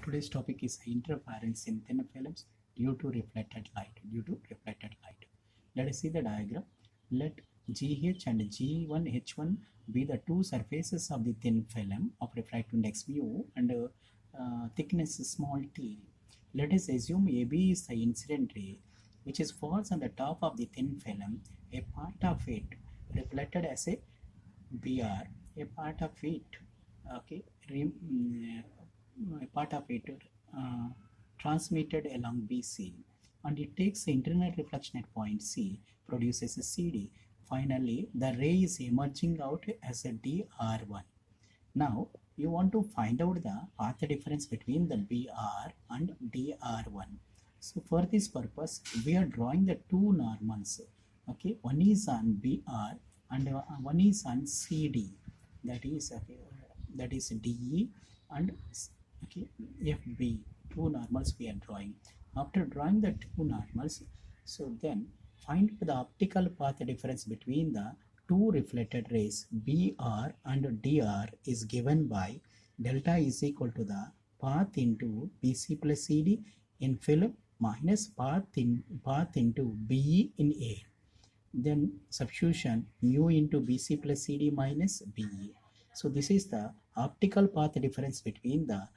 Today's topic is interference in thin films due to reflected light. Let us see the diagram. Let GH and G1H1 be the two surfaces of the thin film of refractive index mu and thickness small t. Let us assume AB is the incident ray which is falls on the top of the thin film. A part of it reflected as a BR, a part of it, a part of it transmitted along BC, and it takes the internal reflection at point C, produces a CD. Finally, the ray is emerging out as a DR1. Now, you want to find out the path difference between the BR and DR1. So, for this purpose, we are drawing the two normals. Okay, one is on BR and one is on CD. That is DE and FB. Two normals we are drawing. After drawing the two normals, so then find the optical path difference between the two reflected rays BR and DR is given by delta is equal to the path into BC plus CD in film minus path into BE in A. Then substitution mu into BC plus CD minus BE. So this is the optical path difference between the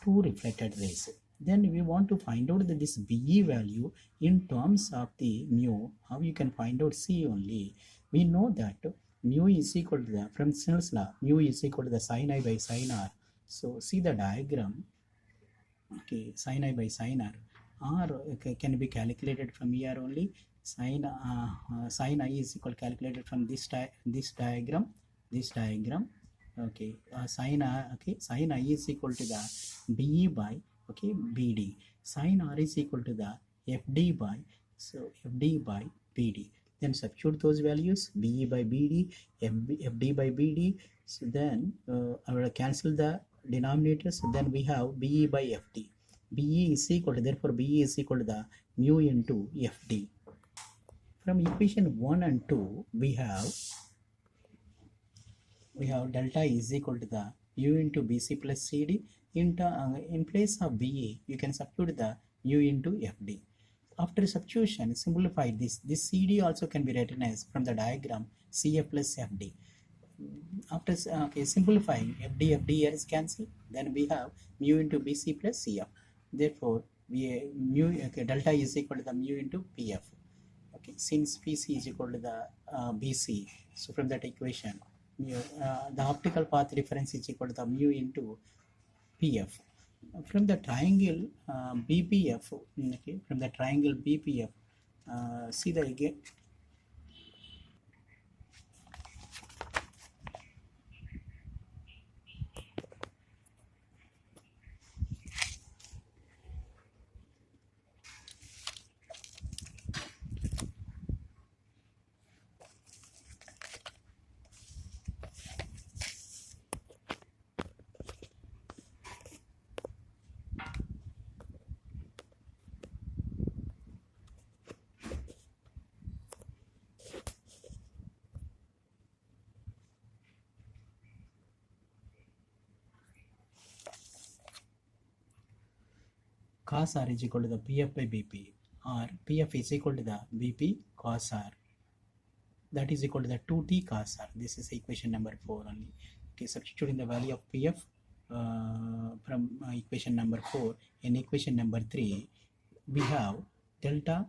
two reflected rays. Then we want to find out this BE value in terms of the mu. How you can find out C only? We know that mu is equal to the, from Snell's law, mu is equal to the sin I by sin R. So see the diagram. Okay, sin I by sin R. R can be calculated from here only. Sin I is equal calculated from this diagram. Okay, sin I is equal to the BE by BD. Sin R is equal to the FD by BD. Then substitute those values, BE by BD, FD by BD. So then I will cancel the denominators. So then we have BE by FD. BE is equal to, therefore BE is equal to the mu into FD. From equation 1 and 2, we have delta is equal to the mu into BC plus CD. In place of BE, you can substitute the mu into FD. After substitution, simplify this. This CD also can be written as from the diagram CF plus FD. After simplifying, FD here is cancelled. Then we have mu into BC plus CF. Therefore, delta is equal to the mu into PF. Okay, since PC is equal to the BC, so from that equation, the optical path difference is equal to the mu into PF. From the triangle BPF, see the again. Cos R is equal to the PF by BP, or PF is equal to the BP cos R. That is equal to the 2T cos R. This is equation number 4 only. Okay, substituting the value of PF from equation number 4 in equation number 3, we have delta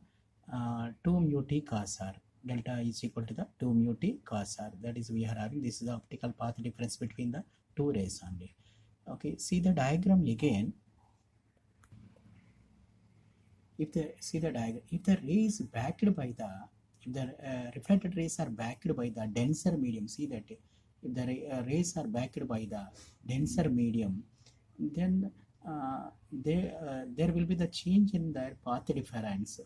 2 mu T cos R. Delta is equal to the 2 mu T cos R. That is we are having. This is the optical path difference between the two rays only. Okay, see the diagram again. If the ray is backed by the reflected rays are backed by the denser medium, see that if the rays are backed by the denser medium, then there will be the change in their path difference.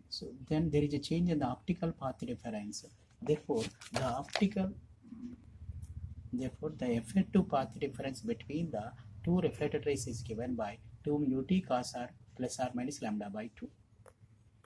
So then there is a change in the optical path difference. Therefore, the effective path difference between the two reflected rays is given by 2 mu T cos R plus R minus lambda by 2.